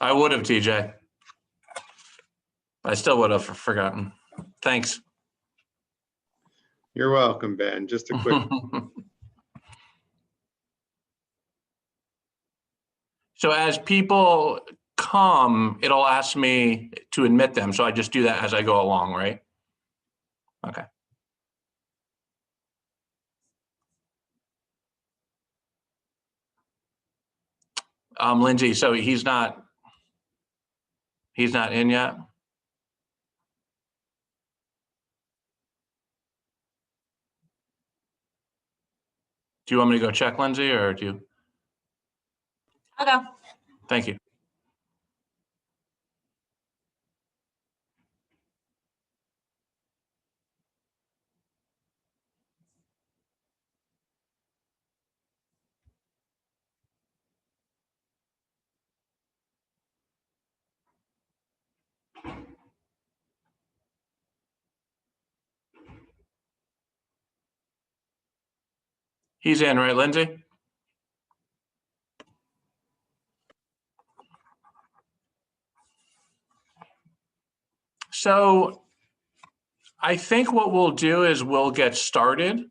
I would have, TJ. I still would have forgotten. Thanks. You're welcome, Ben. Just a quick. So as people come, it'll ask me to admit them. So I just do that as I go along, right? Okay. Lindsay, so he's not in yet? Do you want me to go check, Lindsay, or do you? I'll go. Thank you. He's in, right, Lindsay? So I think what we'll do is we'll get started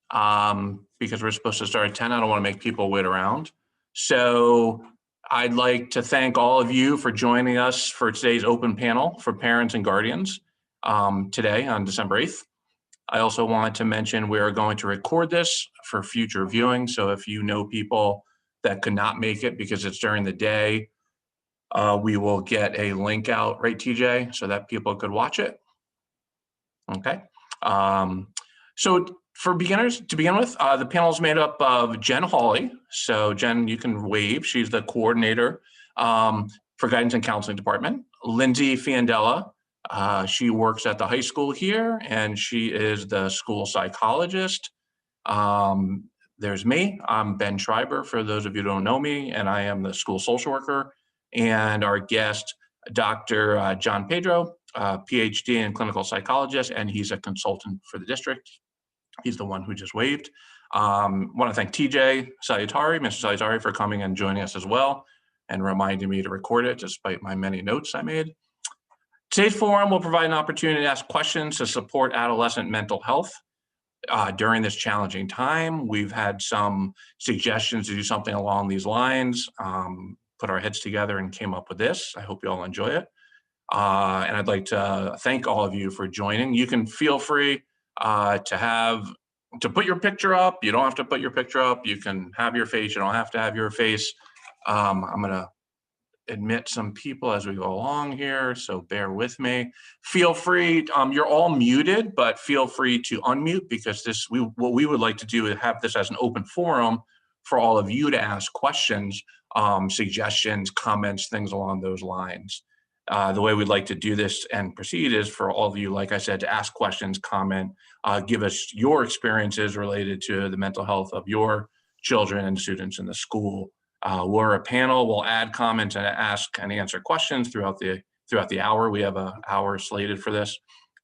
because we're supposed to start at 10. I don't want to make people wait around. So I'd like to thank all of you for joining us for today's open panel for parents and guardians today on December 8th. I also wanted to mention we are going to record this for future viewing. So if you know people that could not make it because it's during the day, we will get a link out, right, TJ, so that people could watch it. Okay. So for beginners, to begin with, the panel is made up of Jen Hawley. So Jen, you can wave. She's the coordinator for Guidance and Counseling Department. Lindsay Fiandella, she works at the high school here, and she is the school psychologist. There's me. I'm Ben Schreiber, for those of you who don't know me, and I am the school social worker. And our guest, Dr. John Pedro, PhD in clinical psychologist, and he's a consultant for the district. He's the one who just waved. Want to thank TJ Salutari, Mr. Salutari, for coming and joining us as well and reminding me to record it despite my many notes I made. Today's forum will provide an opportunity to ask questions to support adolescent mental health during this challenging time. We've had some suggestions to do something along these lines, put our heads together and came up with this. I hope you all enjoy it. And I'd like to thank all of you for joining. You can feel free to put your picture up. You don't have to put your picture up. You can have your face. You don't have to have your face. I'm going to admit some people as we go along here, so bear with me. Feel free, you're all muted, but feel free to unmute because what we would like to do is have this as an open forum for all of you to ask questions, suggestions, comments, things along those lines. The way we'd like to do this and proceed is for all of you, like I said, to ask questions, comment, give us your experiences related to the mental health of your children and students in the school. We're a panel. We'll add comments and ask and answer questions throughout the hour. We have an hour slated for this.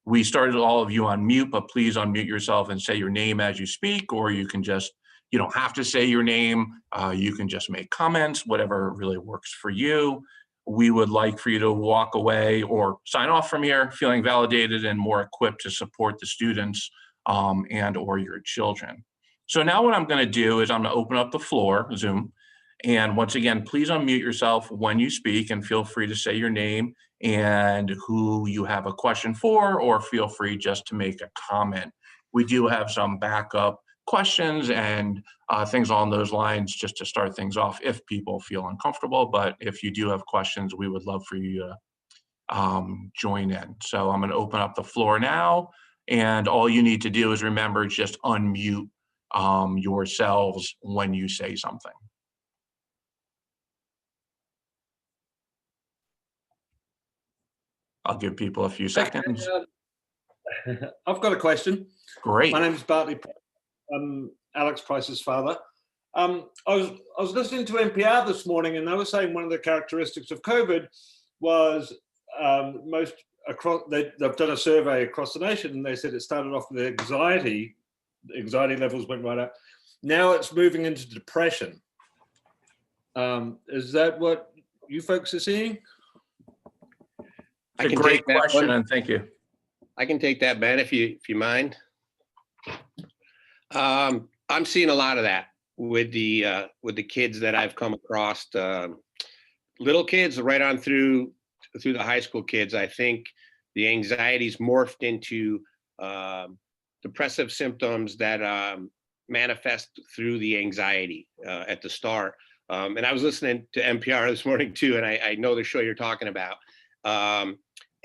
We started all of you on mute, but please unmute yourself and say your name as you speak, or you don't have to say your name. You can just make comments, whatever really works for you. We would like for you to walk away or sign off from here feeling validated and more equipped to support the students and or your children. So now what I'm going to do is I'm going to open up the floor, Zoom. And once again, please unmute yourself when you speak and feel free to say your name and who you have a question for, or feel free just to make a comment. We do have some backup questions and things along those lines just to start things off if people feel uncomfortable. But if you do have questions, we would love for you to join in. So I'm going to open up the floor now. And all you need to do is remember, just unmute yourselves when you say something. I'll give people a few seconds. I've got a question. Great. My name is Bartley. I'm Alex Price's father. I was listening to NPR this morning, and they were saying one of the characteristics of COVID was they've done a survey across the nation, and they said it started off with anxiety. Anxiety levels went right up. Now it's moving into depression. Is that what you folks are seeing? I It's a can great take that question, one. and thank you. I can take that, Ben, if you mind. I'm seeing a lot of that with the kids that I've come across, little kids right on through the high school kids. I think the anxiety's morphed into depressive symptoms that manifest through the anxiety at the start. And I was listening to NPR this morning too, and I know the show you're talking about.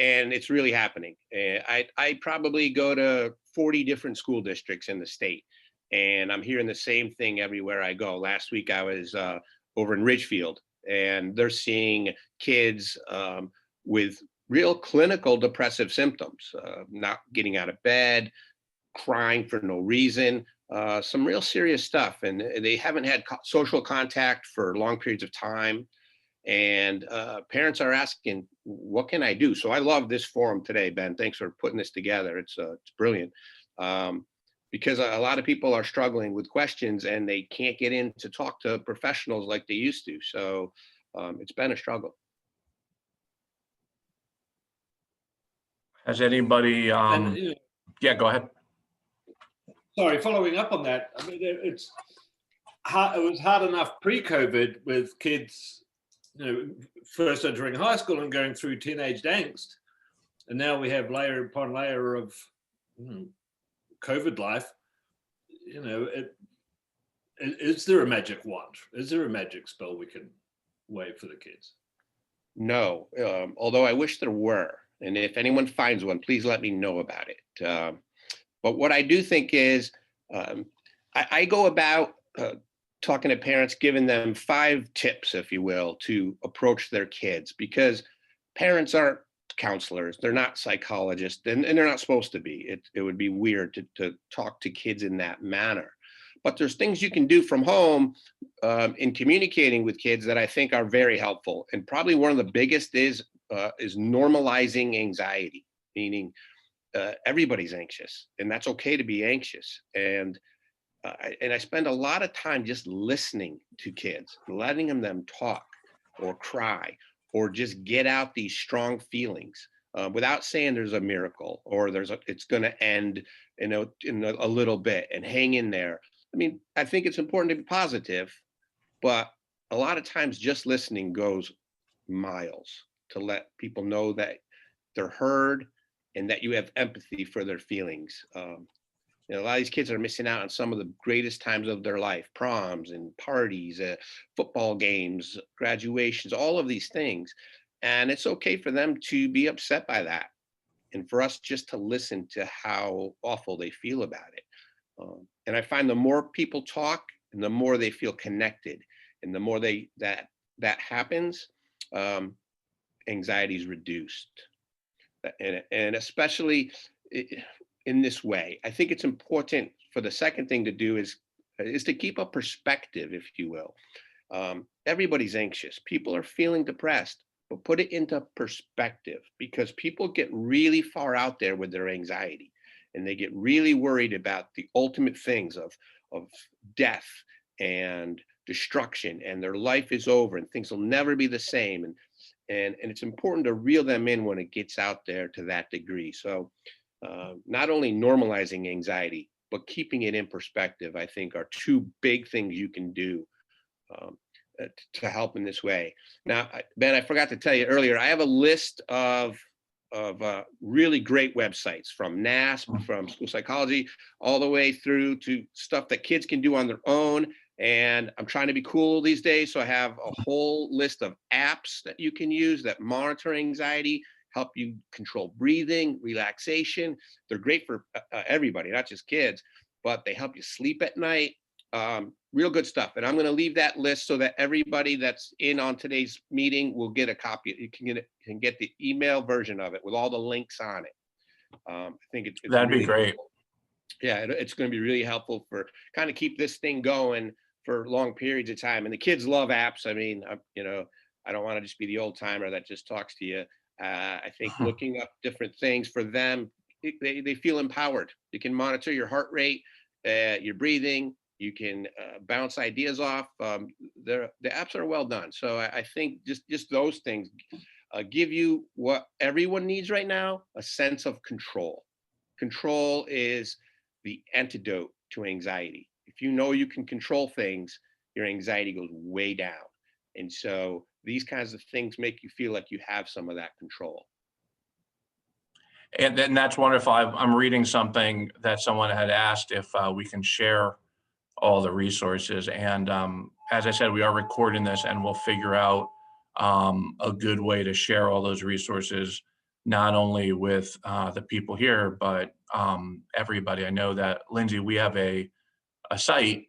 And it's really happening. I probably go to 40 different school districts in the state, and I'm hearing the same thing everywhere I go. Last week I was over in Ridgefield, and they're seeing kids with real clinical depressive symptoms, not getting out of bed, crying for no reason, some real serious stuff. And they haven't had social contact for long periods of time. And parents are asking, what can I do? So I love this forum today, Ben. Thanks for putting this together. It's brilliant. Because a lot of people are struggling with questions and they can't get in to talk to professionals like they used to. So it's been a struggle. Has anybody, And yeah, go ahead. sorry, following up on that, I mean, it's hard, it was hard enough pre-COVID with kids, first entering high school and going through teenage angst, and now we have layer upon layer of COVID life. Is there a magic wand? Is there a magic spell we can wave for the kids? No, although I wish there were. And if anyone finds one, please let me know about it. But what I do think is I go about talking to parents, giving them 5 tips, if you will, to approach their kids, because parents aren't counselors, they're not psychologists, and they're not supposed to be. It would be weird to talk to kids in that manner. But there's things you can do from home in communicating with kids that I think are very helpful. And probably one of the biggest is normalizing anxiety, meaning everybody's anxious, and that's okay to be anxious. And I spend a lot of time just listening to kids, letting them talk or cry or just get out these strong feelings without saying there's a miracle or it's going to end in a little bit, and hang in there. I mean, I think it's important to be positive, but a lot of times just listening goes miles to let people know that they're heard and that you have empathy for their feelings. A lot of these kids are missing out on some of the greatest times of their life: proms and parties, football games, graduations, all of these things. And it's okay for them to be upset by that, and for us just to listen to how awful they feel about it. And I find the more people talk and the more they feel connected, and the more that happens, anxiety is reduced. And especially in this way, I think it's important for the second thing to do is to keep a perspective, if you will. Everybody's anxious. People are feeling depressed, but put it into perspective, because people get really far out there with their anxiety, and they get really worried about the ultimate things of death and destruction, and their life is over and things will never be the same. And it's important to reel them in when it gets out there to that degree. So not only normalizing anxiety, but keeping it in perspective, I think, are 2 big things you can do to help in this way. Now, Ben, I forgot to tell you earlier, I have a list of really great websites, from NASP, from school psychology, all the way through to stuff that kids can do on their own. And I'm trying to be cool these days, so I have a whole list of apps that you can use that monitor anxiety, help you control breathing, relaxation. They're great for everybody, not just kids, but they help you sleep at night. Real good stuff. And I'm going to leave that list so that everybody that's in on today's meeting will get a copy. You can get the email version of it with all the links on it. I think it's That'd really be great. helpful. Yeah, it's going to be really helpful for kind of keep this thing going for long periods of time. And the kids love apps. I mean, I don't want to just be the old timer that just talks to you. I think looking up different things for them, they feel empowered. You can monitor your heart rate, your breathing, You can bounce ideas off. The apps are well done. So I think just those things give you what everyone needs right now, a sense of control. Control is the antidote to anxiety. If you know you can control things, your anxiety goes way down. And so these kinds of things make you feel like you have some of that control. And then that's wonderful. I'm reading something that someone had asked if we can share all the resources. And as I said, we are recording this and we'll figure out a good way to share all those resources, not only with the people here, but everybody. I know that, Lindsay, we have a site.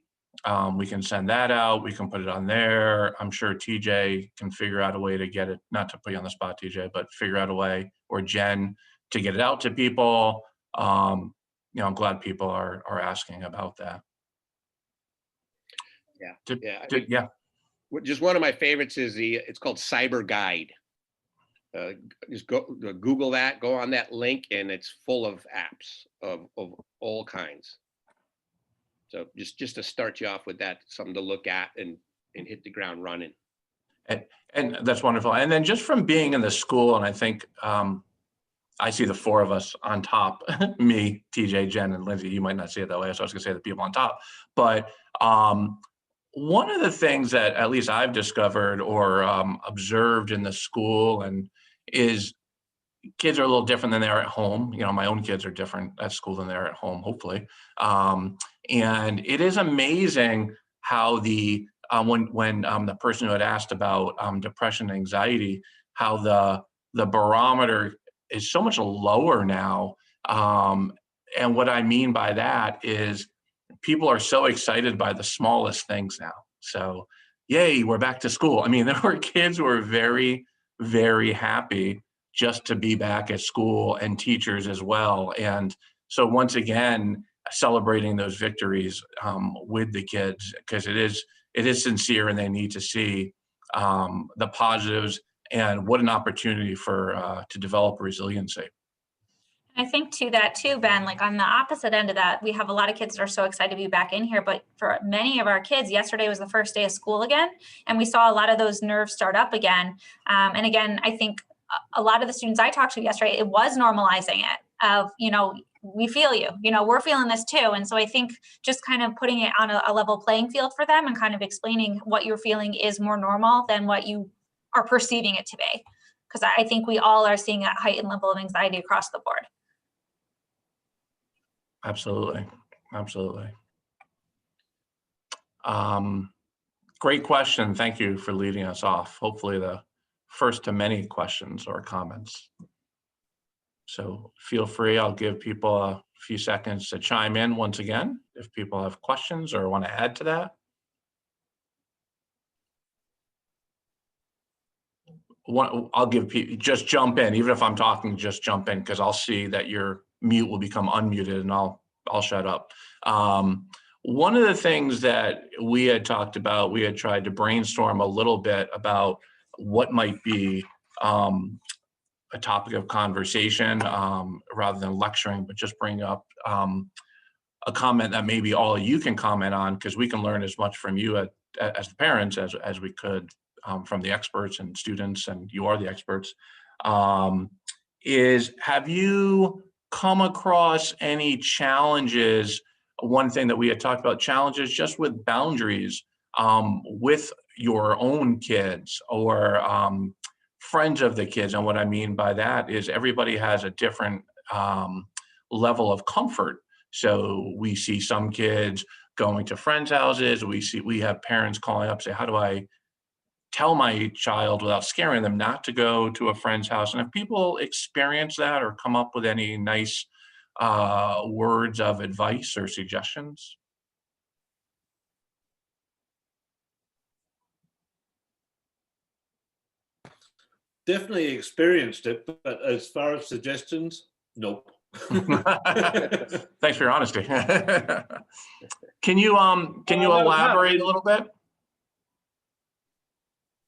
We can send that out. We can put it on there. I'm sure TJ can figure out a way to get it, not to put you on the spot, TJ, but figure out a way, or Jen, to get it out to people. I'm glad people are asking about that. Yeah. Just one of my favorites is it's called Cyber Guide. Just Google that, go on that link, and it's full of apps of all kinds. So just to start you off with that, something to look at and hit the ground running. And that's wonderful. And then just from being in the school, and I think I see the four of us on top, me, TJ, Jen, and Lindsay. You might not see it that way, so I was gonna say the people on top. But one of the things that at least I've discovered or observed in the school is kids are a little different than they are at home. My own kids are different at school than they're at home, hopefully. And it is amazing how when the person who had asked about depression and anxiety, how the barometer is so much lower now. And what I mean by that is people are so excited by the smallest things now. So, yay, we're back to school. I mean, there were kids who were very, very happy just to be back at school, and teachers as well. And so once again, celebrating those victories with the kids, because it is sincere and they need to see the positives, and what an opportunity to develop resiliency. I think Ben, like on the opposite end of that, we have a lot of kids that are so excited to be back in here. But for many of our kids, yesterday was the first day of school again. And we saw a lot of those nerves start up again. And again, I think a lot of the students I talked to yesterday, it was normalizing it of, we feel you, we're feeling this too. And so I think just kind of putting it on a level playing field for them and kind of explaining what you're feeling is more normal than what you are perceiving it to be. Because I think we all are seeing a heightened level of anxiety across the board. Absolutely. Great question. Thank you for leading us off. Hopefully the first to many questions or comments. So feel free, I'll give people a few seconds to chime in once again, if people have questions or want to add to that. I'll give people, just jump in, even if I'm talking, just jump in, because I'll see that your mute will become unmuted and I'll shut up. One of the things that we had talked about, we had tried to brainstorm a little bit about what might be a topic of conversation rather than lecturing, but just bring up a comment that maybe all of you can comment on, because we can learn as much from you as the parents as we could from the experts and students, and you are the experts. Is, have you come across any challenges? One thing that we had talked about, challenges just with boundaries with your own kids or friends of the kids. And what I mean by that is everybody has a different level of comfort. So we see some kids going to friends' houses. We have parents calling up, say, how do I tell my child without scaring them not to go to a friend's house? And if people experience that or come up with any nice words of advice or suggestions? Definitely experienced it, but as far as suggestions, nope. Thanks for your honesty. Can you elaborate a little bit?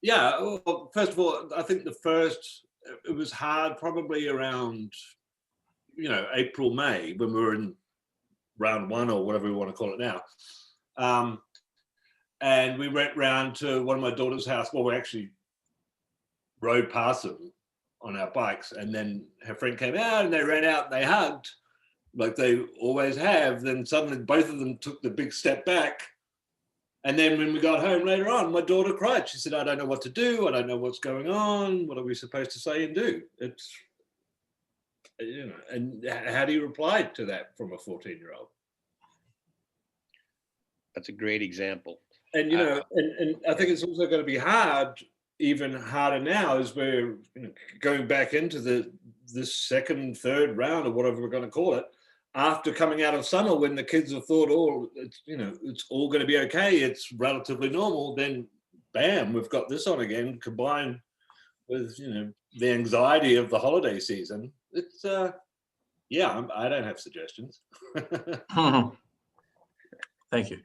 Yeah, well, first of all, I think it was hard probably around, April, May, when we were in round one or whatever we want to call it now. And we went round to one of my daughter's house. Well, we actually rode past them on our bikes, and then her friend came out and they ran out and they hugged like they always have. Then suddenly both of them took the big step back. And then when we got home later on, my daughter cried. She said, I don't know what to do. I don't know what's going on. What are we supposed to say and do? It's, you know, and how do you reply to that from a 14-year-old? That's a great example. And, you know, and I think it's also going to be hard, even harder now, as we're, you know, going back into this second, third round, or whatever we're going to call it, after coming out of summer, when the kids have thought, oh, it's, you know, it's all going to be okay, it's relatively normal, then bam, we've got this on again, combined with, you know, the anxiety of the holiday season. It's yeah, I don't have suggestions. Thank you.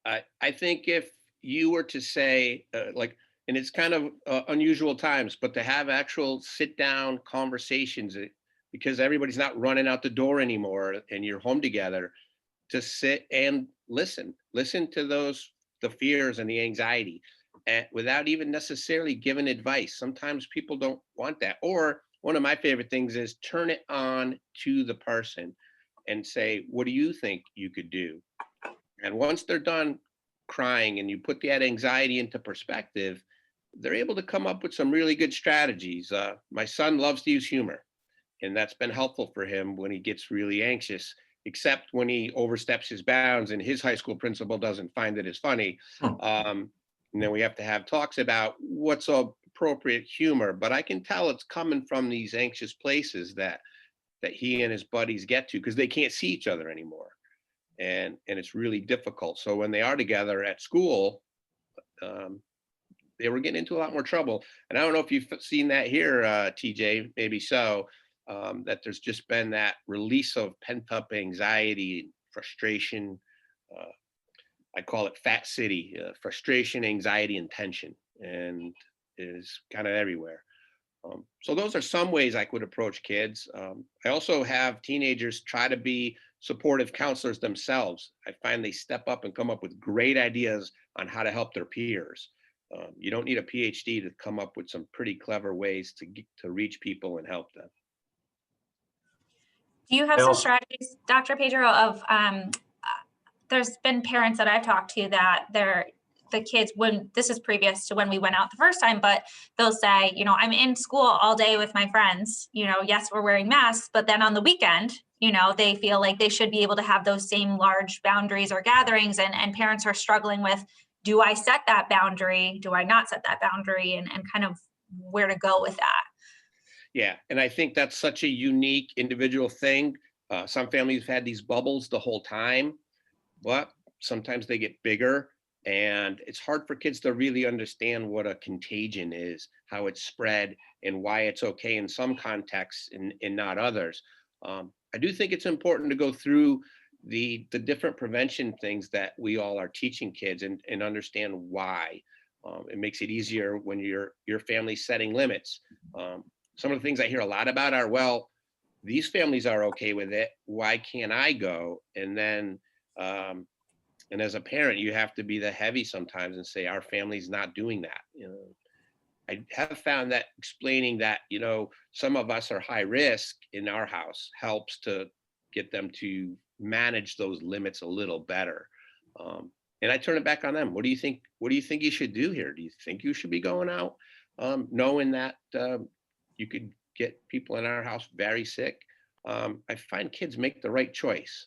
I think if you were to say, like, and it's kind of unusual times, but to have actual sit down conversations, because everybody's not running out the door anymore and you're home together, to sit and listen to the fears and the anxiety, and without even necessarily giving advice. Sometimes people don't want that. Or one of my favorite things is turn it on to the person and say, what do you think you could do? And once they're done crying and you put that anxiety into perspective, they're able to come up with some really good strategies. My son loves to use humor, and that's been helpful for him when he gets really anxious, except when he oversteps his bounds and his high school principal doesn't find it as funny. And then we have to have talks about what's appropriate humor. But I can tell it's coming from these anxious places that he and his buddies get to, because they can't see each other anymore. And it's really difficult. So when they are together at school, they were getting into a lot more trouble. And I don't know if you've seen that here, TJ, maybe so, that there's just been that release of pent-up anxiety, frustration. I call it Fat City, frustration, anxiety, and tension, and is kind of everywhere. So those are some ways I could approach kids. I also have teenagers try to be supportive counselors themselves. I find they step up and come up with great ideas on how to help their peers. You don't need a PhD to come up with some pretty clever ways to reach people and help them. Do you have some strategies, Dr. Pedro, of there's been parents that I've talked to that the kids, when this is previous to when we went out the first time, but they'll say, you know, I'm in school all day with my friends, you know, yes, we're wearing masks, but then on the weekend, you know, they feel like they should be able to have those same large boundaries or gatherings, and parents are struggling with, do I set that boundary? Do I not set that boundary? And kind of where to go with that. Yeah, and I think that's such a unique individual thing. Some families have had these bubbles the whole time, but sometimes they get bigger, and it's hard for kids to really understand what a contagion is, how it's spread, and why it's okay in some contexts and not others. I do think it's important to go through the different prevention things that we all are teaching kids and understand why. It makes it easier when your family's setting limits. Some of the things I hear a lot about are, well, these families are okay with it, why can't I go? And then, and as a parent, you have to be the heavy sometimes and say, our family's not doing that. You know, I have found that explaining that, you know, some of us are high risk in our house helps to get them to manage those limits a little better. And I turn it back on them. What do you think you should do here? Do you think you should be going out, knowing that you could get people in our house very sick? I find kids make the right choice.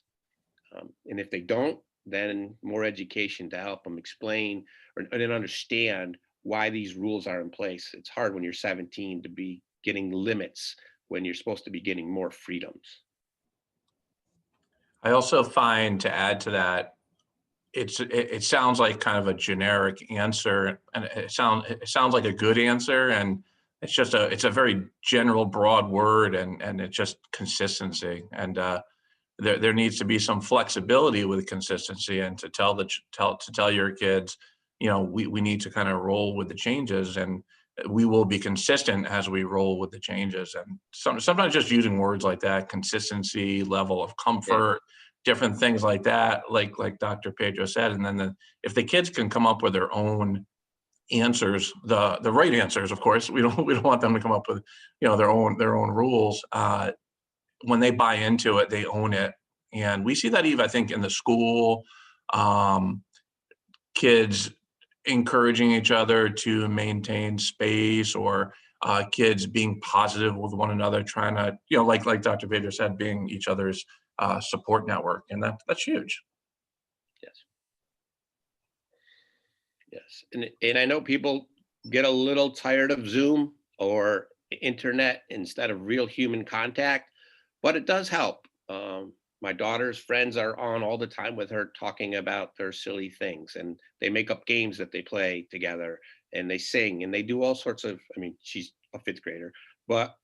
And if they don't, then more education to help them explain and understand why these rules are in place. It's hard when you're 17 to be getting limits when you're supposed to be getting more freedoms. I also find, to add to that, it sounds like kind of a generic answer, and it sounds like a good answer, and it's a very general, broad word, and it's just consistency. And there needs to be some flexibility with consistency, and to tell your kids, you know, we need to kind of roll with the changes, and we will be consistent as we roll with the changes. And sometimes just using words like that, consistency, level of comfort, different things like that, like Dr. Pedro said. And then if the kids can come up with their own answers, the right answers, of course, we don't want them to come up with, their own rules. When they buy into it, they own it. And we see that, Eve, I think, in the school, kids encouraging each other to maintain space, or kids being positive with one another, trying to, like Dr. Pedro said, being each other's support network. And that's huge. Yes. And I know people get a little tired of Zoom or internet instead of real human contact, but it does help. My daughter's friends are on all the time with her, talking about their silly things, and they make up games that they play together, and they sing, and they do all sorts of, she's a fifth grader, but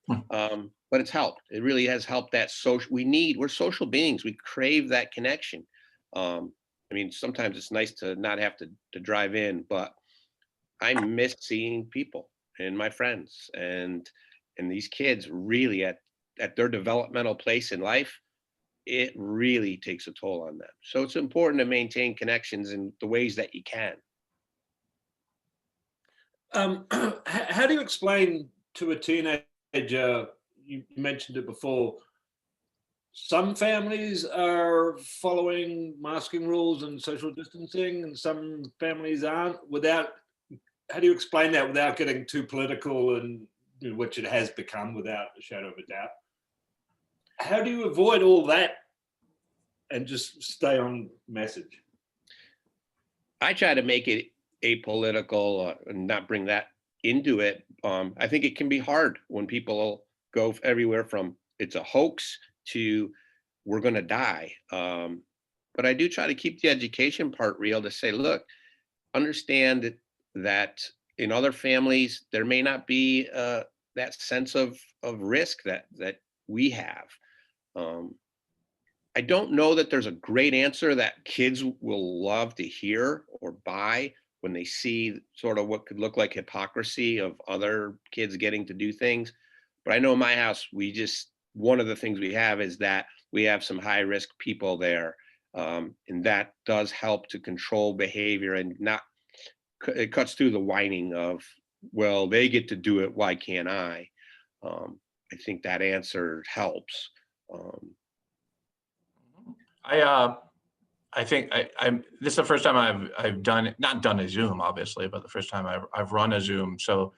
it's helped. It really has helped that we're social beings. We crave that connection. Sometimes it's nice to not have to drive in, but I miss seeing people and my friends, and these kids really at their developmental place in life, it really takes a toll on them. So it's important to maintain connections in the ways that you can. How do you explain to a teenager, you mentioned it before, some families are following masking rules and social distancing, and some families aren't, how do you explain that without getting too political, and which it has become without a shadow of a doubt? How do you avoid all that and just stay on message? I try to make it apolitical and not bring that into it. I think it can be hard when people go everywhere from it's a hoax to we're going to die. But I do try to keep the education part real, to say, look, understand that in other families, there may not be that sense of risk that we have. I don't know that there's a great answer that kids will love to hear or buy when they see sort of what could look like hypocrisy of other kids getting to do things. But I know in my house, one of the things we have is that we have some high risk people there. And that does help to control behavior, and it cuts through the whining of, well, they get to do it, why can't I? I think that answer helps. I think this is the first time I've not done a Zoom, obviously, but the first time I've run a Zoom. So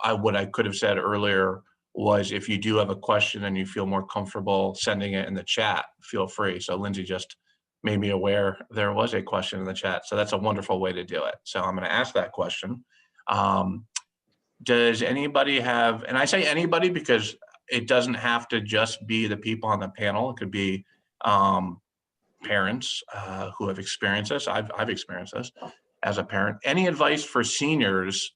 what I could have said earlier was, if you do have a question and you feel more comfortable sending it in the chat, feel free. So Lindsay just made me aware there was a question in the chat. So that's a wonderful way to do it. So I'm going to ask that question. Does anybody have, and I say anybody because it doesn't have to just be the people on the panel. It could be parents who have experienced this. I've experienced this as a parent. Any advice for seniors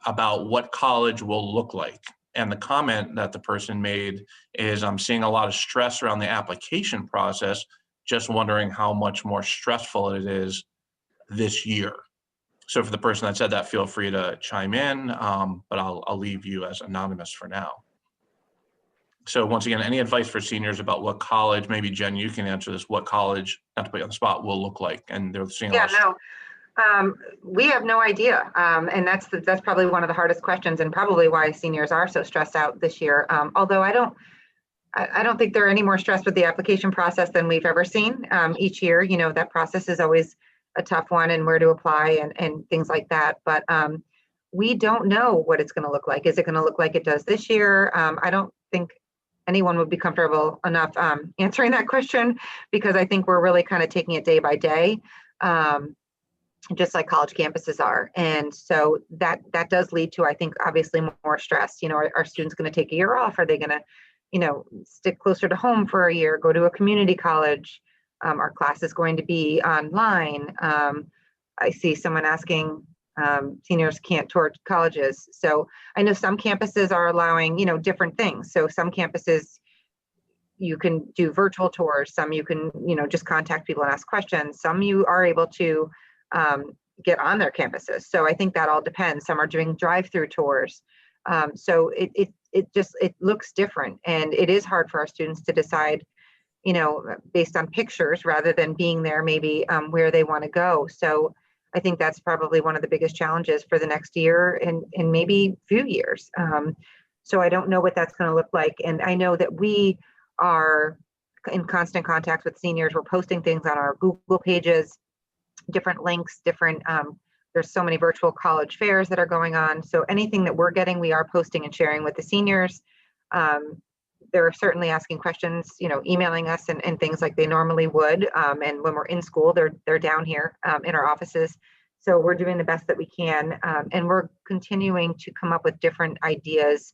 about what college will look like? And the comment that the person made is, I'm seeing a lot of stress around the application process, just wondering how much more stressful it is this year. So for the person that said that, feel free to chime in, but I'll leave you as anonymous for now. So once again, any advice for seniors about what college, maybe Jen, you can answer this, what college, not to put you on the spot, will look like? And they're seeing a lot of we have no idea. And that's probably one of the hardest questions, and probably why seniors are so stressed out this year. Although I don't think they're any more stressed with the application process than we've ever seen. Each year, that process is always a tough one, and where to apply and things like that. But we don't know what it's going to look like. Is it going to look like it does this year? I don't think anyone would be comfortable enough answering that question, because I think we're really kind of taking it day by day. Just like college campuses are. And so that does lead to, I think, obviously more stress. Are students going to take a year off? Are they going to, stick closer to home for a year, go to a community college? Are classes going to be online? I see someone asking, seniors can't tour colleges. So I know some campuses are allowing, different things. So some campuses, you can do virtual tours. Some you can, just contact people and ask questions. Some you are able to get on their campuses. So I think that all depends. Some are doing drive-through tours. So it looks different, and it is hard for our students to decide, based on pictures rather than being there maybe where they want to go. So I think that's probably one of the biggest challenges for the next year and maybe few years. So I don't know what that's going to look like. And I know that we are in constant contact with seniors. We're posting things on our Google pages, different links, there's so many virtual college fairs that are going on. So anything that we're getting, we are posting and sharing with the seniors. They're certainly asking questions, emailing us and things like they normally would. And when we're in school, they're down here in our offices. So we're doing the best that we can. And we're continuing to come up with different ideas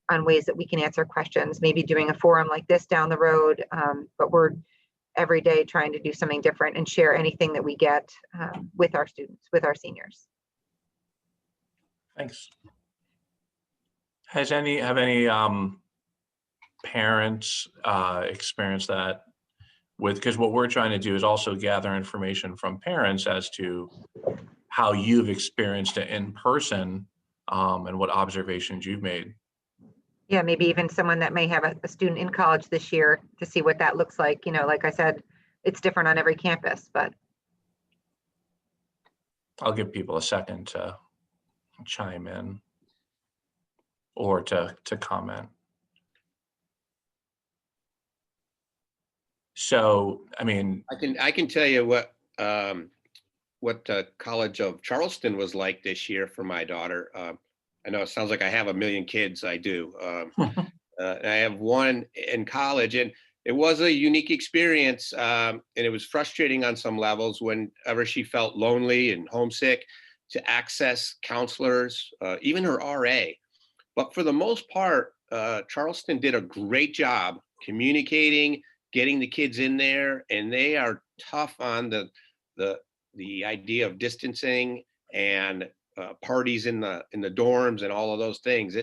on ways that we can answer questions, maybe doing a forum like this down the road. But we're every day trying to do something different and share anything that we get with our students, with our seniors. Thanks. Have any parents experienced that because what we're trying to do is also gather information from parents as to how you've experienced it in person and what observations you've made. Yeah, maybe even someone that may have a student in college this year to see what that looks like. Like I said, it's different on every campus, but. I'll give people a second to chime in or to comment. So, I mean, I can tell you what College of Charleston was like this year for my daughter. I know it sounds like I have a million kids. I do. I have one in college, and it was a unique experience. And it was frustrating on some levels whenever she felt lonely and homesick to access counselors, even her RA. But for the most part, Charleston did a great job communicating, getting the kids in there, and they are tough on the idea of distancing and parties in the dorms and all of those things.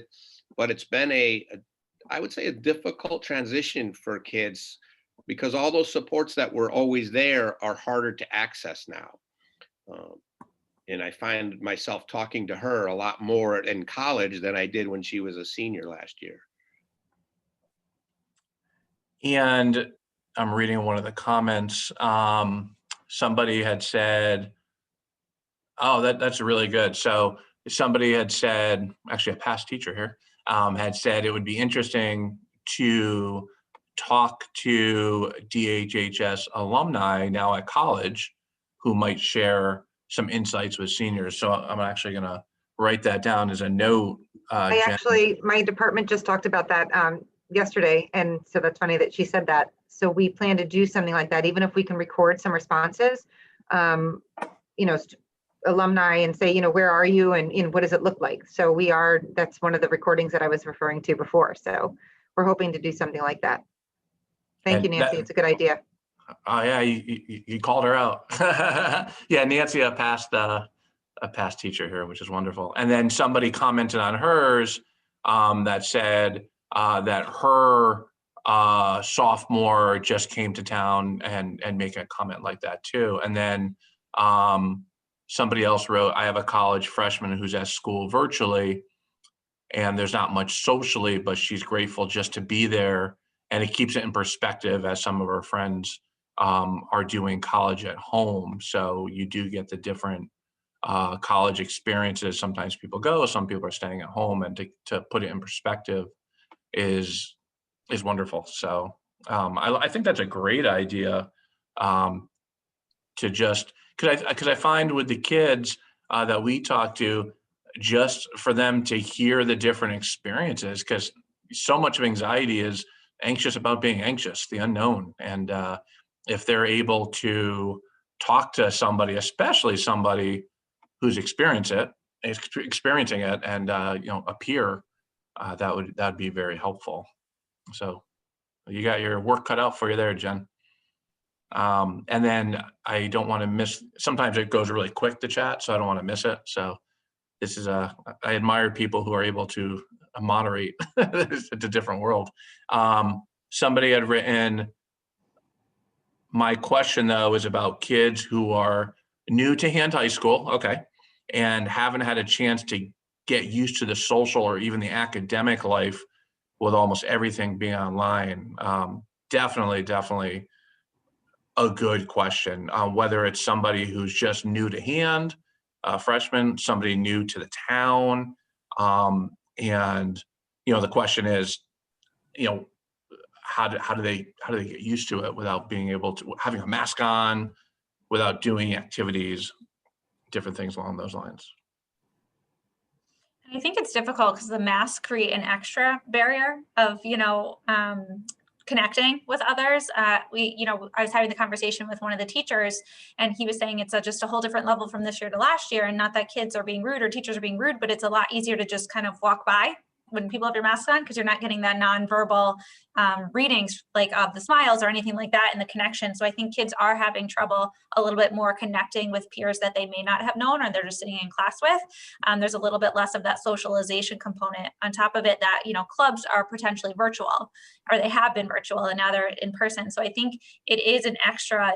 But it's been I would say a difficult transition for kids because all those supports that were always there are harder to access now. And I find myself talking to her a lot more in college than I did when she was a senior last year. And I'm reading one of the comments. Somebody had said, oh, that's really good. So somebody had said, actually a past teacher here, had said it would be interesting to talk to DHHS alumni now at college who might share some insights with seniors. So I'm actually going to write that down as a note. My department just talked about that yesterday. And so that's funny that she said that. So we plan to do something like that, even if we can record some responses, alumni and say, where are you and what does it look like? So that's one of the recordings that I was referring to before. So we're hoping to do something like that. Thank you, Nancy. It's a good idea. Oh yeah, you called her out. Yeah, Nancy, a past teacher here, which is wonderful. And then somebody commented on hers that said that her sophomore just came to town and make a comment like that too. And then somebody else wrote, I have a college freshman who's at school virtually and there's not much socially, but she's grateful just to be there. And it keeps it in perspective as some of her friends are doing college at home. So you do get the different college experiences. Sometimes people go, some people are staying at home, and to put it in perspective is wonderful. So I think that's a great idea to just, because I find with the kids that we talk to, just for them to hear the different experiences, because so much of anxiety is anxious about being anxious, the unknown. And if they're able to talk to somebody, especially somebody who's experiencing it and a peer, that would be very helpful. So you got your work cut out for you there, Jen. And then I don't want to miss, sometimes it goes really quick to chat, so I don't want to miss it. So this is I admire people who are able to moderate. It's a different world. Somebody had written, my question though is about kids who are new to Hand High School, okay, and haven't had a chance to get used to the social or even the academic life with almost everything being online. definitely a good question. Whether it's somebody who's just new to hand, a freshman, somebody new to the town. And, the question is, how do they get used to it without being able to, having a mask on, without doing activities, different things along those lines. I think it's difficult because the masks create an extra barrier of, connecting with others. I was having the conversation with one of the teachers, and he was saying it's just a whole different level from this year to last year. And not that kids are being rude or teachers are being rude, but it's a lot easier to just kind of walk by when people have your mask on, because you're not getting that nonverbal readings like of the smiles or anything like that in the connection. So I think kids are having trouble a little bit more connecting with peers that they may not have known or they're just sitting in class with. There's a little bit less of that socialization component. On top of it, that clubs are potentially virtual, or they have been virtual, and now they're in person. So I think it is an extra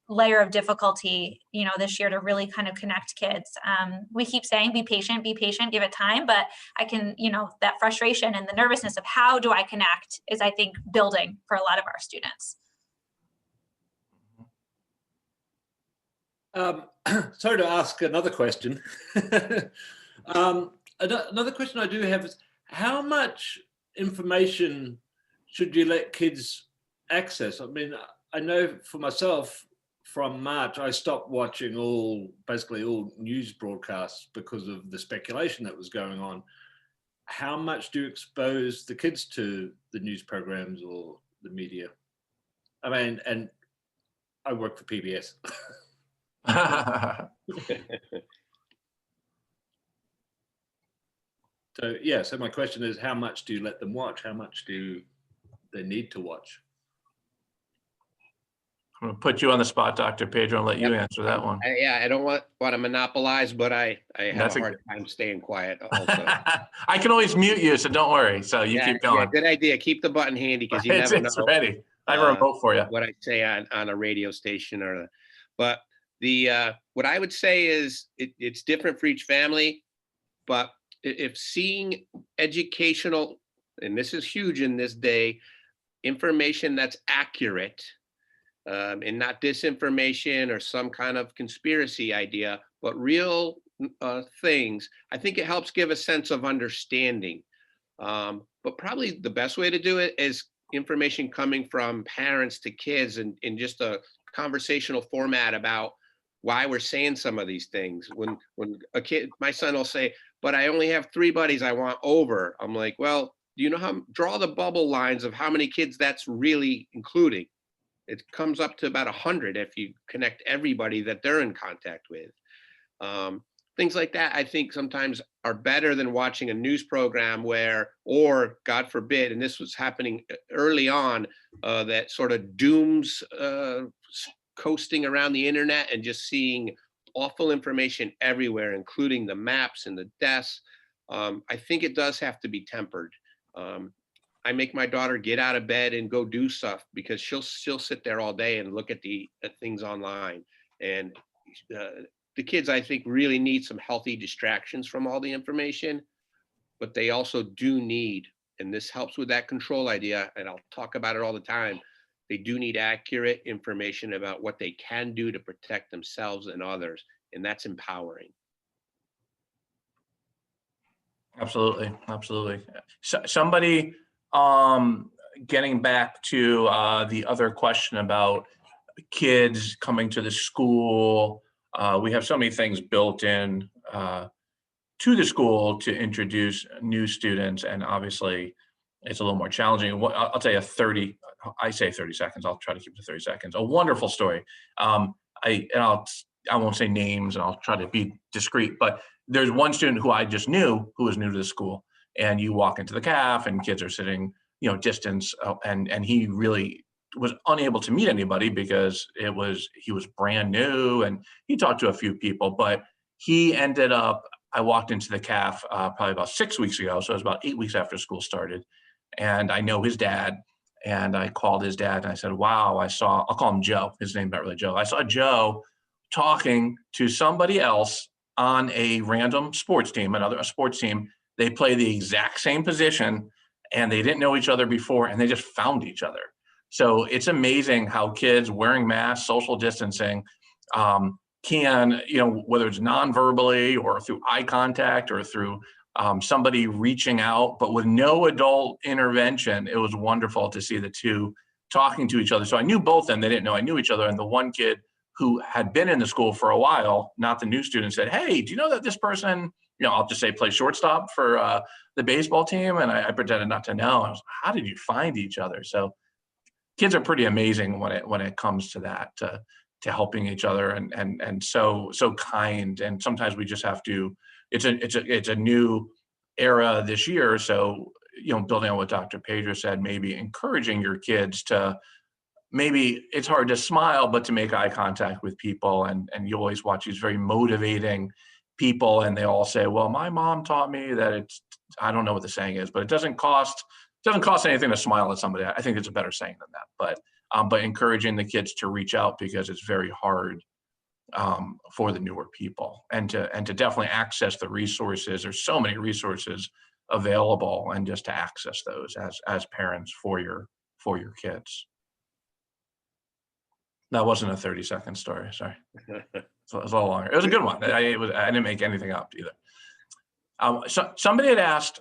layer of difficulty, this year to really kind of connect kids. We keep saying, be patient, give it time. But I can, that frustration and the nervousness of how do I connect is, I think, building for a lot of our students. Sorry to ask another question. Another question I do have is, how much information should you let kids access? I mean, I know for myself, from March, I stopped watching basically all news broadcasts because of the speculation that was going on. How much do you expose the kids to the news programs or the media? I mean, and I work for PBS. So my question is, how much do you let them watch? How much do they need to watch? I'm gonna put you on the spot, Dr. Pedro, and let you answer that one. I don't want to monopolize, but I have a hard time staying quiet also. I can always mute you, so don't worry. So you keep going. Yeah, good idea. Keep the button handy, because you never know. It's ready. I have a remote for you. What I say on a radio station but what I would say is it's different for each family, but if seeing educational, and this is huge in this day, information that's accurate, and not disinformation or some kind of conspiracy idea, but real things, I think it helps give a sense of understanding. But probably the best way to do it is information coming from parents to kids in just a conversational format about why we're saying some of these things. When a kid, my son will say, but I only have 3 buddies I want over. I'm like, well, do you know draw the bubble lines of how many kids that's really including? It comes up to about 100 if you connect everybody that they're in contact with. Things like that, I think sometimes are better than watching a news program or God forbid, and this was happening early on, that sort of dooms coasting around the internet and just seeing awful information everywhere, including the maps and the deaths. I think it does have to be tempered. I make my daughter get out of bed and go do stuff because she'll sit there all day and look at things online. And the kids, I think, really need some healthy distractions from all the information, but they also do need, and this helps with that control idea, and I'll talk about it all the time, they do need accurate information about what they can do to protect themselves and others, and that's empowering. Absolutely. So, somebody, getting back to the other question about kids coming to the school, we have so many things built in to the school to introduce new students, and obviously it's a little more challenging. I'll tell you I say 30 seconds. I'll try to keep it to 30 seconds. A wonderful story. I won't say names, and I'll try to be discreet, but there's one student who I just knew who was new to the school, and you walk into the caf and kids are sitting, distance, and he really was unable to meet anybody because he was brand new, and he talked to a few people, but he ended up, I walked into the caf probably about 6 weeks ago. So it was about 8 weeks after school started. And I know his dad, and I called his dad and I said, wow, I'll call him Joe. His name's not really Joe. I saw Joe talking to somebody else on a random sports team, a sports team. They play the exact same position, and they didn't know each other before, and they just found each other. So it's amazing how kids wearing masks, social distancing, can, whether it's non-verbally or through eye contact or through somebody reaching out, but with no adult intervention, it was wonderful to see the two talking to each other. So I knew both of them. They didn't know I knew each other. And the one kid who had been in the school for a while, not the new student, said, "Hey, do you know that this person, I'll just say play shortstop for the baseball team?" And I pretended not to know. I was, "How did you find each other?" So kids are pretty amazing when it comes to that, to helping each other, and so kind. And sometimes we just have to. It's a new era this year. So building on what Dr. Pedro said, maybe encouraging your kids to. Maybe it's hard to smile, but to make eye contact with people. And you always watch these very motivating people, and they all say, "Well, my mom taught me that I don't know what the saying is, but it doesn't cost anything to smile at somebody." I think it's a better saying than that, but encouraging the kids to reach out, because it's very hard for the newer people, and to definitely access the resources. There's so many resources available, and just to access those as parents for your kids. That wasn't a 30-second story. Sorry. So it was a little longer. It was a good one. I didn't make anything up either. So somebody had asked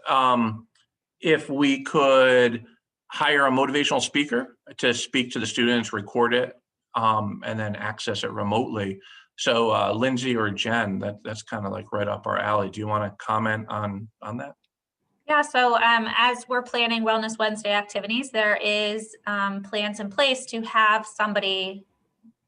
if we could hire a motivational speaker to speak to the students, record it, and then access it remotely. So Lindsay or Jen, that's kind of like right up our alley. Do you want to comment on that? Yeah, so as we're planning Wellness Wednesday activities, there is plans in place to have somebody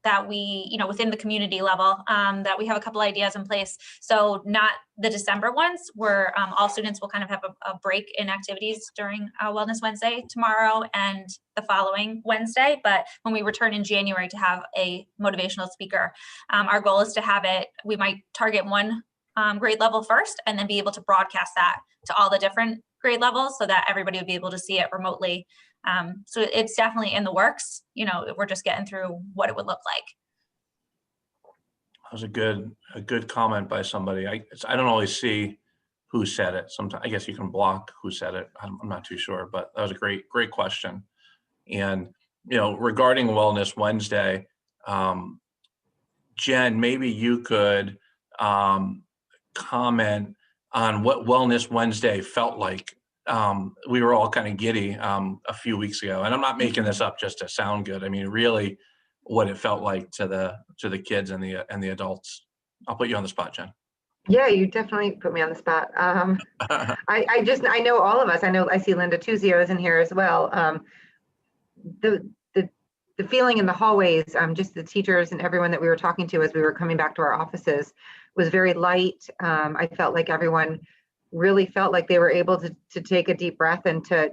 that we, within the community level, that we have a couple ideas in place. So not the December ones, where all students will kind of have a break in activities during Wellness Wednesday tomorrow and the following Wednesday. But when we return in January to have a motivational speaker, our goal is to have it, we might target one grade level first, and then be able to broadcast that to all the different grade levels so that everybody would be able to see it remotely. So it's definitely in the works. We're just getting through what it would look like. That was a good comment by somebody. I don't always see who said it. Sometimes I guess you can block who said it. I'm not too sure, but that was a great question. And regarding Wellness Wednesday, Jen, maybe you could comment on what Wellness Wednesday felt like. We were all kind of giddy a few weeks ago, and I'm not making this up just to sound good. I mean, really, what it felt like to the kids and the adults. I'll put you on the spot, Jen. Yeah, you definitely put me on the spot. I know all of us. I see Linda Tuzio is in here as well. The feeling in the hallways, just the teachers and everyone that we were talking to as we were coming back to our offices, was very light. I felt like everyone really felt like they were able to take a deep breath and to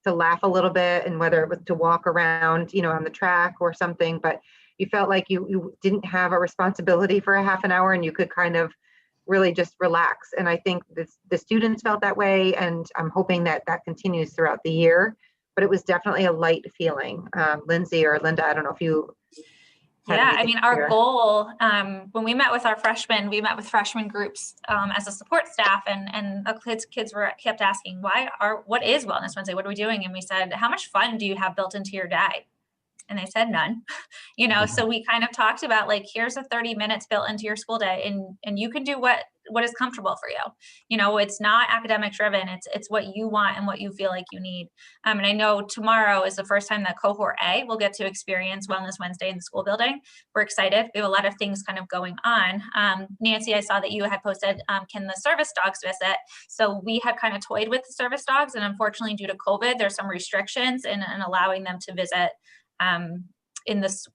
laugh a little bit, and whether it was to walk around, on the track or something, but you felt like you didn't have a responsibility for a half an hour, and you could kind of really just relax. And I think the students felt that way, and I'm hoping that continues throughout the year, but it was definitely a light feeling. Lindsay or Linda, I don't know if you. Yeah, I mean, our goal, when we met with our freshmen, we met with freshman groups as a support staff, and the kids kept asking, what is Wellness Wednesday? What are we doing? And we said, how much fun do you have built into your day? And they said none. So we kind of talked about, like, here's a 30 minutes built into your school day, and you can do what is comfortable for you. It's not academic driven. It's what you want and what you feel like you need. And I know tomorrow is the first time that cohort A will get to experience Wellness Wednesday in the school building. We're excited. We have a lot of things kind of going on. Nancy, I saw that you had posted, can the service dogs visit? So we had kind of toyed with the service dogs, and unfortunately due to COVID, there's some restrictions in allowing them to visit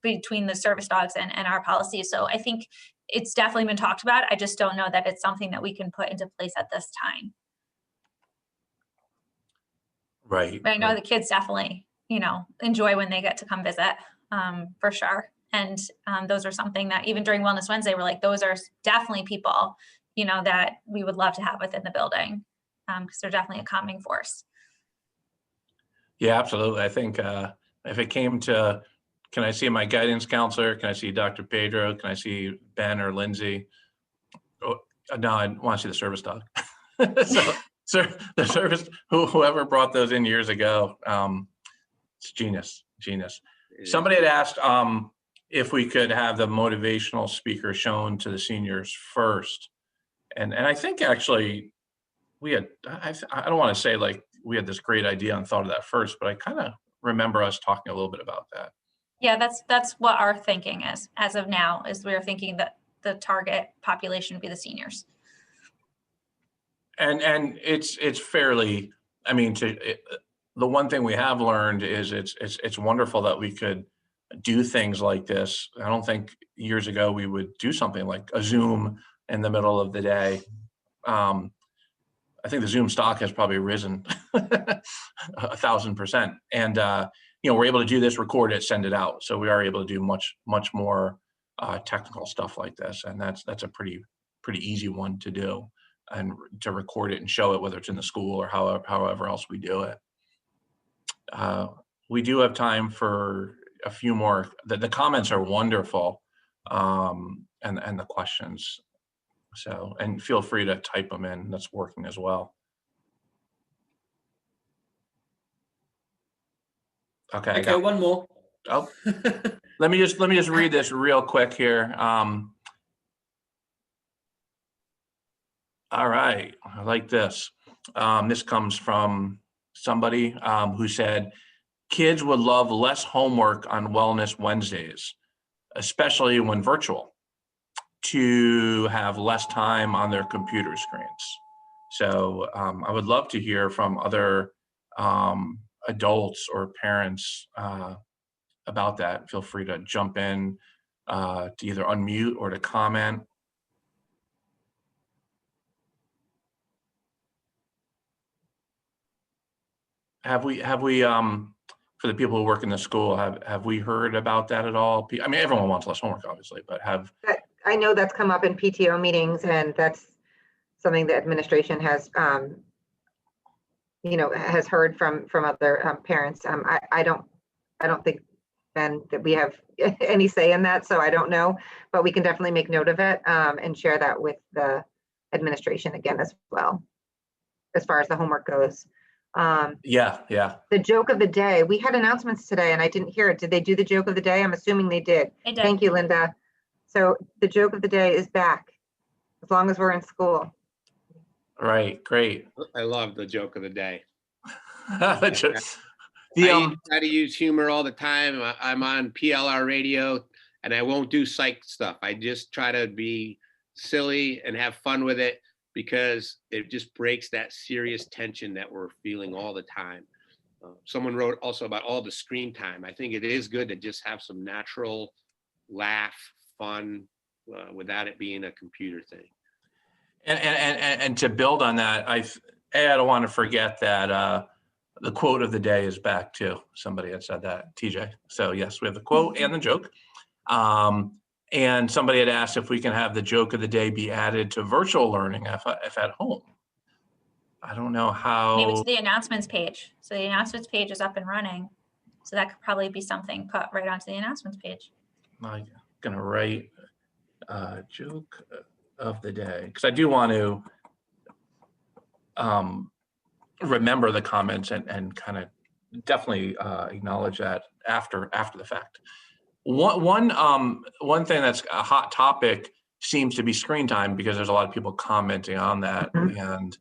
between the service dogs and our policy. So I think it's definitely been talked about. I just don't know that it's something that we can put into place at this time. Right. But I know the kids definitely, enjoy when they get to come visit, for sure. And those are something that even during Wellness Wednesday, we're like, those are definitely people, that we would love to have within the building, because they're definitely a calming force. Yeah, absolutely. I think if it came to, can I see my guidance counselor? Can I see Dr. Pedro? Can I see Ben or Lindsay? Oh, no, I want to see the service dog. So the service, whoever brought those in years ago, it's genius. Genius. It Somebody had asked if we could have the motivational speaker shown to the seniors first. And I think actually we had, I don't want to say like we had this great idea and thought of that first, but I kind of remember us talking a little bit about that. Yeah, that's what our thinking is as of now, is we're thinking that the target population would be the seniors. And it's fairly, I mean, the one thing we have learned is it's wonderful that we could do things like this. I don't think years ago we would do something like a Zoom in the middle of the day. I think the Zoom stock has probably risen 1,000%. And we're able to do this, record it, send it out. So we are able to do much more technical stuff like this, and that's a pretty easy one to do, and to record it and show it, whether it's in the school or however else we do it. We do have time for a few more. The comments are wonderful, and the questions. So, and feel free to type them in. That's working as well. Okay. Okay, one more. Oh, let me just read this real quick here. All right, I like this. This comes from somebody who said, kids would love less homework on Wellness Wednesdays, especially when virtual, to have less time on their computer screens. So I would love to hear from other adults or parents about that. Feel free to jump in, to either unmute or to comment. Have we for the people who work in the school, have we heard about that at all? I mean, everyone wants less homework, obviously, but I know that's come up in PTO meetings, and that's something the administration has, has heard from other parents. I don't think, Ben, that we have any say in that, so I don't know, but we can definitely make note of it and share that with the administration again as well, as far as the homework goes. Yeah. The joke of the day, we had announcements today and I didn't hear it. Did they do the joke of the day? I'm assuming they did. They did. Thank you, Linda. So the joke of the day is back, as long as we're in school. Right, great. I love the joke of the day. I try to use humor all the time. I'm on PLR radio and I won't do psych stuff. I just try to be silly and have fun with it, because it just breaks that serious tension that we're feeling all the time. Someone wrote also about all the screen time. I think it is good to just have some natural laugh, fun, without it being a computer thing. And to build on that, I don't want to forget that the quote of the day is back too. Somebody had said that, TJ. So yes, we have the quote and the joke. And somebody had asked if we can have the joke of the day be added to virtual learning if at home. I don't know how. Maybe to the announcements page. So the announcements page is up and running. So that could probably be something put right onto the announcements page. I'm gonna write joke of the day, because I do want to remember the comments and kind of definitely acknowledge that after the fact. One thing that's a hot topic seems to be screen time, because there's a lot of people commenting on that, and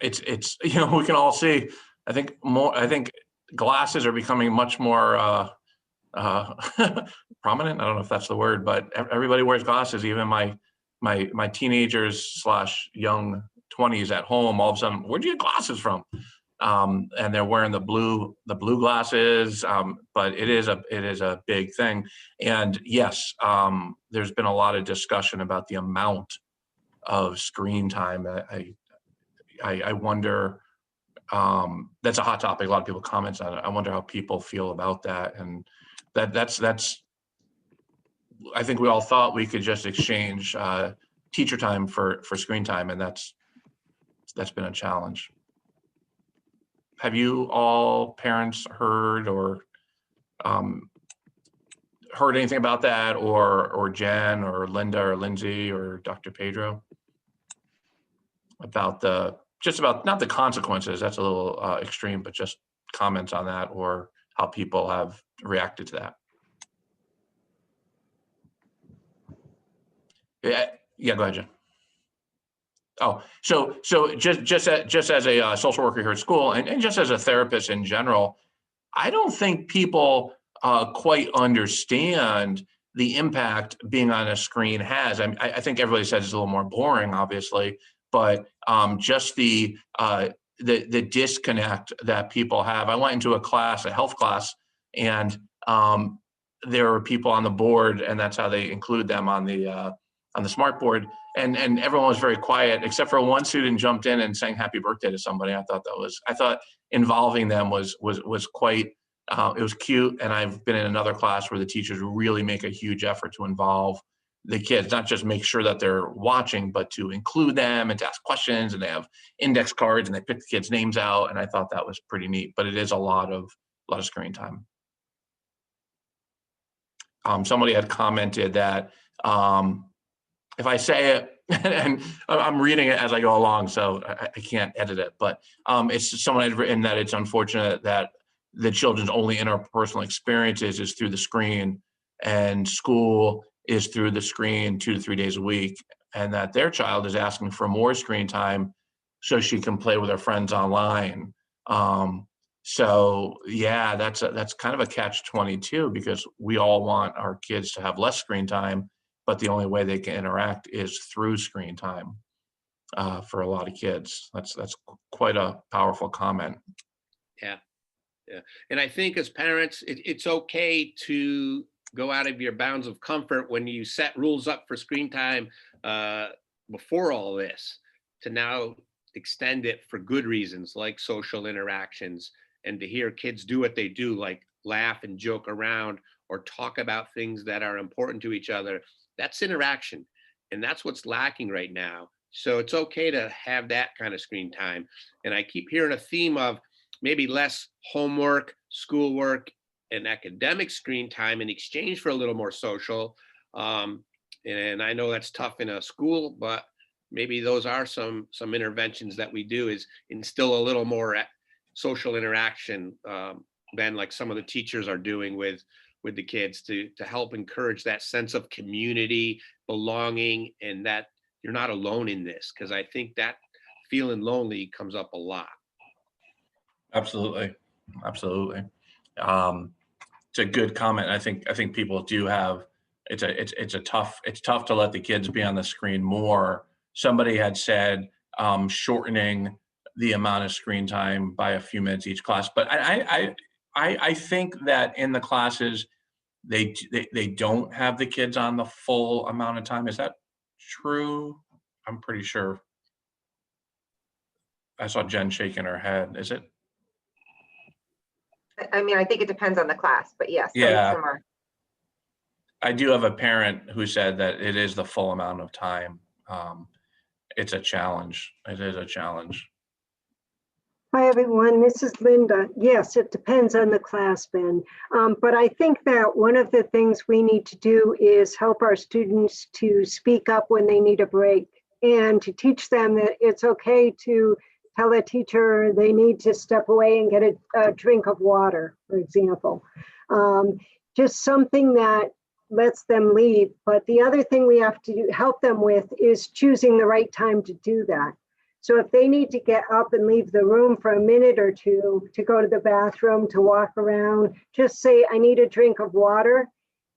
it's we can all see. I think glasses are becoming much more prominent. I don't know if that's the word, but everybody wears glasses. Even my teenagers / young 20s at home, all of a sudden, where'd you get glasses from? And they're wearing the blue glasses, but it is a big thing. And yes, there's been a lot of discussion about the amount of screen time. I wonder, that's a hot topic. A lot of people comment on it. I wonder how people feel about that. And that's I think we all thought we could just exchange teacher time for screen time, and that's been a challenge. Have you all parents heard or heard anything about that, or Jen or Linda or Lindsay or Dr. Pedro, about not the consequences, that's a little extreme, but just comments on that, or how people have reacted to that. Yeah, go ahead, Jen. Oh, so just as a social worker here at school, and just as a therapist in general, I don't think people quite understand the impact being on a screen has. I think everybody says it's a little more boring, obviously, but just the disconnect that people have. I went into a class, a health class, and there were people on the board, and that's how they include them on the smart board. And everyone was very quiet, except for one student jumped in and sang happy birthday to somebody. I thought involving them was quite, it was cute. And I've been in another class where the teachers really make a huge effort to involve the kids, not just make sure that they're watching, but to include them and to ask questions, and they have index cards and they pick the kids' names out. And I thought that was pretty neat, but it is a lot of screen time. Somebody had commented that, if I say it, and I'm reading it as I go along, so I can't edit it, but it's someone had written that it's unfortunate that the children's only interpersonal experiences is through the screen, and school is through the screen 2 to 3 days a week, and that their child is asking for more screen time so she can play with her friends online. So yeah, that's kind of a catch-22, because we all want our kids to have less screen time, but the only way they can interact is through screen time for a lot of kids. That's quite a powerful comment. Yeah. And I think as parents, it's okay to go out of your bounds of comfort when you set rules up for screen time before all this, to now extend it for good reasons like social interactions, and to hear kids do what they do, like laugh and joke around or talk about things that are important to each other. That's interaction, and that's what's lacking right now. So it's okay to have that kind of screen time. And I keep hearing a theme of maybe less homework, schoolwork, and academic screen time in exchange for a little more social. And I know that's tough in a school, but maybe those are some interventions that we do, is instill a little more social interaction than like some of the teachers are doing with the kids, to help encourage that sense of community, belonging, and that you're not alone in this, because I think that feeling lonely comes up a lot. Absolutely. It's a good comment. I think people do have, it's tough to let the kids be on the screen more. Somebody had said shortening the amount of screen time by a few minutes each class, but I think that in the classes they don't have the kids on the full amount of time. Is that true? I'm pretty sure. I saw Jen shaking her head. Is it? I mean, I think it depends on the class, but yes. Yeah. Some are. I do have a parent who said that it is the full amount of time. It's a challenge. It is a challenge. Hi, everyone. This is Linda. Yes, it depends on the class, Ben. But I think that one of the things we need to do is help our students to speak up when they need a break, and to teach them that it's okay to tell a teacher they need to step away and get a drink of water, for example. Just something that lets them leave. But the other thing we have to help them with is choosing the right time to do that. So if they need to get up and leave the room for a minute or two to go to the bathroom, to walk around, just say, I need a drink of water,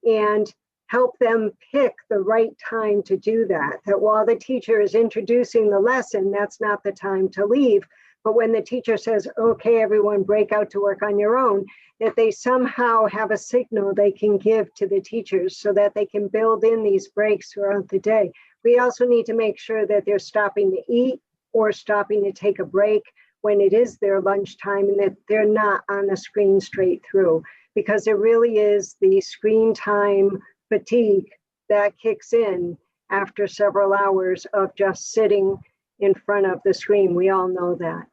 and help them pick the right time to do that. That while the teacher is introducing the lesson, that's not the time to leave. But when the teacher says, okay, everyone break out to work on your own, that they somehow have a signal they can give to the teachers so that they can build in these breaks throughout the day. We also need to make sure that they're stopping to eat or stopping to take a break when it is their lunchtime, and that they're not on the screen straight through, because it really is the screen time fatigue that kicks in after several hours of just sitting in front of the screen. We all know that.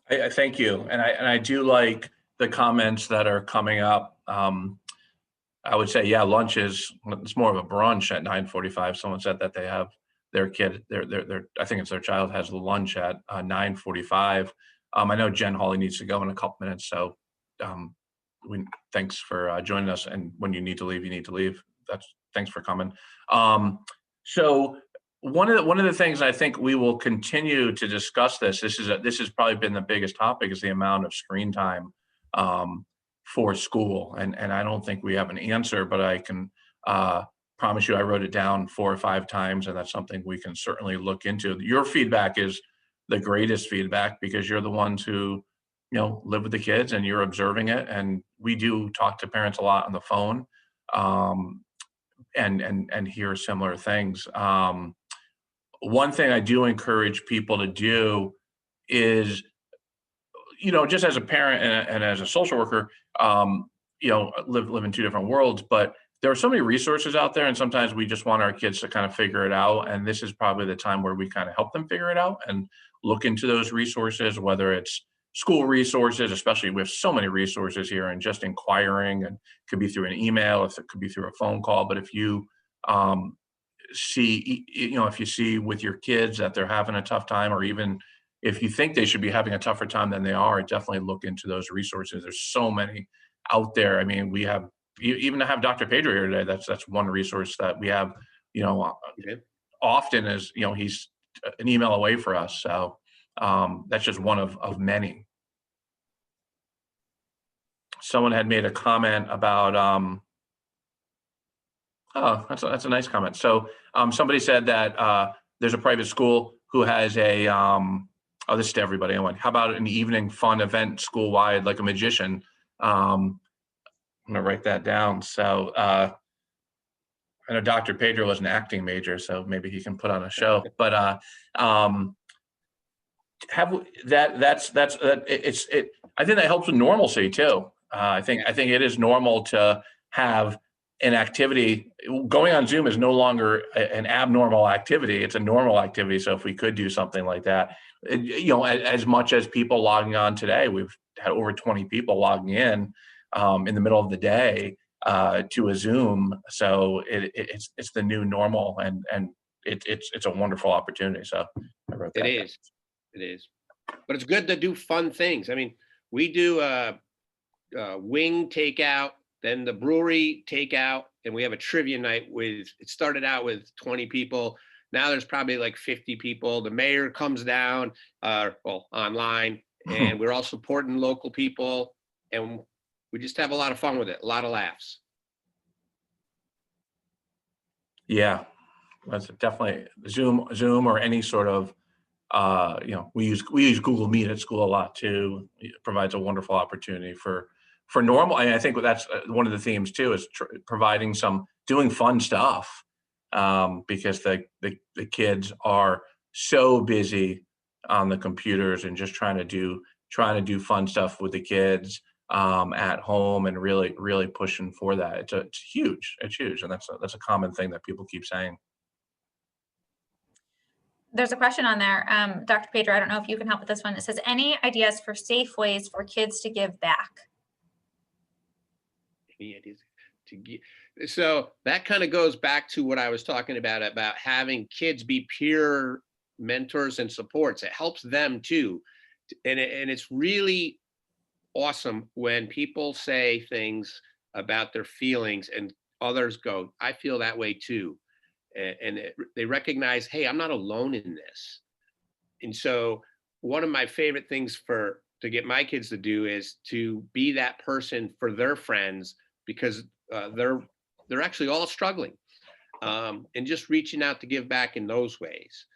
I thank you, and I do like the comments that are coming up. I would say, yeah, lunch it's more of a brunch at 9:45. Someone said that they have their kid, I think it's their child has lunch at 9:45. I know Jen Hawley needs to go in a couple minutes, so thanks for joining us. And when you need to leave, you need to leave. Thanks for coming. So one of the things I think we will continue to discuss this has probably been the biggest topic, is the amount of screen time for school. And I don't think we have an answer, but I can promise you I wrote it down 4 or 5 times, and that's something we can certainly look into. Your feedback is the greatest feedback, because you're the ones who, live with the kids and you're observing it. And we do talk to parents a lot on the phone, and hear similar things. One thing I do encourage people to do is, just as a parent and as a social worker, live in 2 different worlds, but there are so many resources out there, and sometimes we just want our kids to kind of figure it out. And this is probably the time where we kind of help them figure it out and look into those resources, whether it's school resources, especially we have so many resources here, and just inquiring, and it could be through an email, if it could be through a phone call. But if you if you see with your kids that they're having a tough time, or even if you think they should be having a tougher time than they are, definitely look into those resources. There's so many out there. I mean, we have, even to have Dr. Pedro here today, that's one resource that we have, often is, he's an email away for us. So that's just one of many. Someone had made a comment about, oh, that's a nice comment. So somebody said that there's a private school who has a, oh, this is to everybody. I went, how about an evening fun event school-wide, like a magician? I'm gonna write that down. So I know Dr. Pedro was an acting major, so maybe he can put on a show. But I think that helps with normalcy too. I think it is normal to have an activity. Going on Zoom is no longer an abnormal activity. It's a normal activity. So if we could do something like that, as much as people logging on today, we've had over 20 people logging in the middle of the day to a Zoom. So it's the new normal, and it's a wonderful opportunity. So I wrote that. It is, but it's good to do fun things. I mean, we do wing takeout, then the brewery takeout, and we have a trivia night it started out with 20 people. Now there's probably like 50 people. The mayor comes down, online, and we're all supporting local people, and we just have a lot of fun with it, a lot of laughs. Yeah, that's definitely Zoom or any sort of, we use Google Meet at school a lot too. It provides a wonderful opportunity for normal. And I think that's one of the themes too, is providing doing fun stuff, because the kids are so busy on the computers and just trying to do fun stuff with the kids at home, and really pushing for that. It's huge, and that's a common thing that people keep saying. There's a question on there, Dr. Pedro, I don't know if you can help with this one. It says, any ideas for safe ways for kids to give back? Any ideas to give? So that kind of goes back to what I was talking about having kids be peer mentors and supports. It helps them too. And it's really awesome when people say things about their feelings and others go, I feel that way too. And they recognize, hey, I'm not alone in this. And so one of my favorite things to get my kids to do is to be that person for their friends, because they're actually all struggling, and just reaching out to give back in those ways.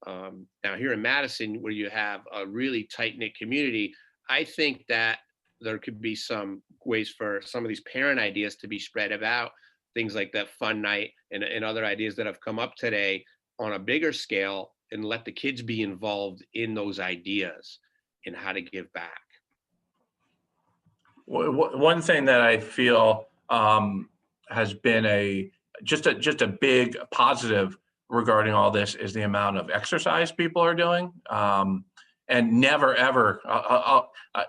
Now here in Madison, where you have a really tight-knit community, I think that there could be some ways for some of these parent ideas to be spread about, things like that fun night and other ideas that have come up today on a bigger scale, and let the kids be involved in those ideas and how to give back. One thing that I feel has been just a big positive regarding all this is the amount of exercise people are doing. And never ever,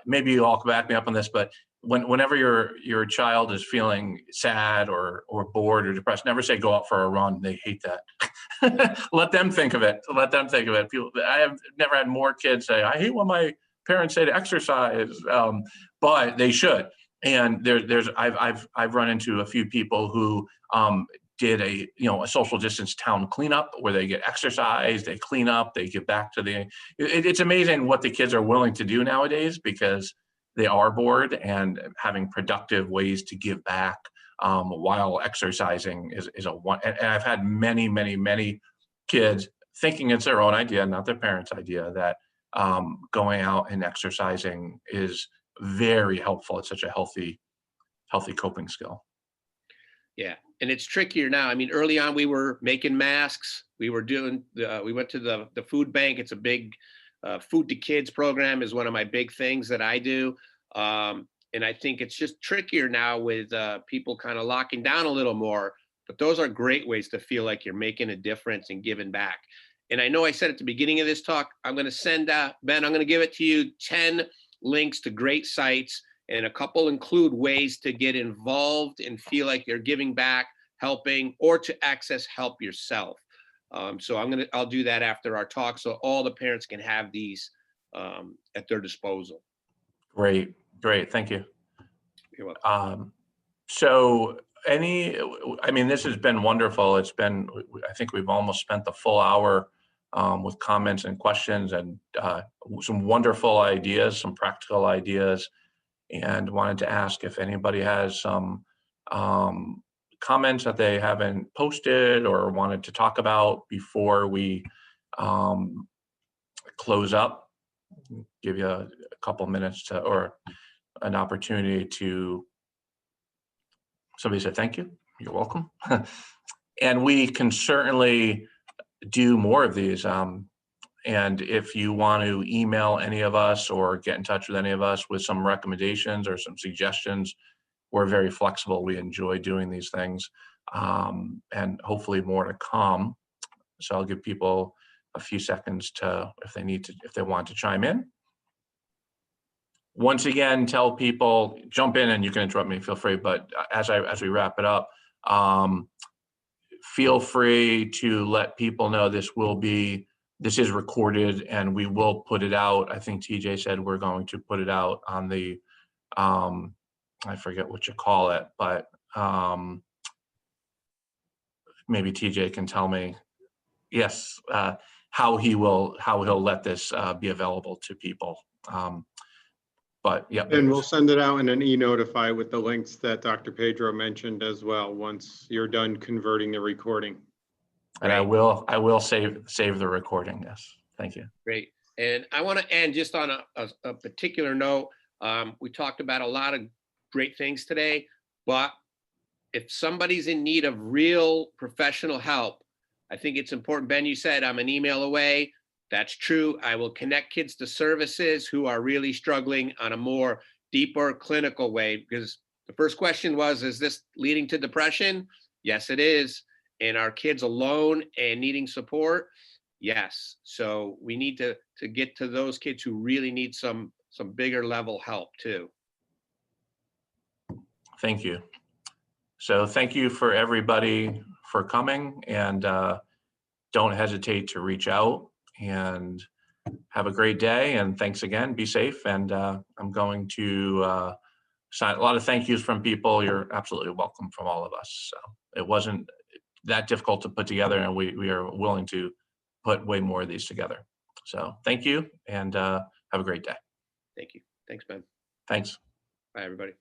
maybe you all can back me up on this, but whenever your child is feeling sad or bored or depressed, never say go out for a run. They hate that. Let them think of it. I have never had more kids say, I hate when my parents say to exercise. but they should. And I've run into a few people who did a social distance town cleanup where they get exercise, they clean up, they get back to it's amazing what the kids are willing to do nowadays because they are bored, and having productive ways to give back while exercising is a one. And I've had many kids thinking it's their own idea, not their parents' idea, that going out and exercising is very helpful. It's such a healthy coping skill. Yeah, and it's trickier now. I mean, early on we were making masks. We were doing. We went to the food bank. It's a big food to kids program is one of my big things that I do. And I think it's just trickier now with people kind of locking down a little more. But those are great ways to feel like you're making a difference and giving back. And I know I said at the beginning of this talk, I'm going to send Ben. I'm going to give it to you 10 links to great sites. And a couple include ways to get involved and feel like you're giving back, helping, or to access help yourself. So I'll do that after our talk, so all the parents can have these at their disposal. Great, thank you. You're welcome. So this has been wonderful. I think we've almost spent the full hour with comments and questions and some wonderful ideas, some practical ideas. And wanted to ask if anybody has some comments that they haven't posted or wanted to talk about before we close up. Give you a couple minutes or an opportunity to. Somebody said thank you. You're welcome. And we can certainly do more of these. And if you want to email any of us or get in touch with any of us with some recommendations or some suggestions, we're very flexible. We enjoy doing these things, and hopefully more to come. So I'll give people a few seconds if they want to chime in. Once again, tell people, jump in and you can interrupt me, feel free. But as we wrap it up, feel free to let people know this is recorded and we will put it out. I think TJ said we're going to put it out on the, I forget what you call it, but maybe TJ can tell me, yes, how he'll let this be available to people. But yeah. And we'll send it out in an e-notify with the links that Dr. Pedro mentioned as well, once you're done converting the recording. And I will save the recording. Yes, thank you. Great. And I want to end just on a particular note. We talked about a lot of great things today, but if somebody's in need of real professional help, I think it's important. Ben, you said I'm an email away. That's true. I will connect kids to services who are really struggling on a more deeper clinical way, because the first question was, is this leading to depression? Yes, it is. And are kids alone and needing support? Yes. So we need to get to those kids who really need some bigger level help too. Thank you. So thank you for everybody for coming, and don't hesitate to reach out, and have a great day. And thanks again. Be safe. And I'm going to sign a lot of thank yous from people. You're absolutely welcome from all of us. So it wasn't that difficult to put together, and we are willing to put way more of these together. So thank you, and have a great day. Thank you. Thanks, Ben. Thanks. Bye, everybody.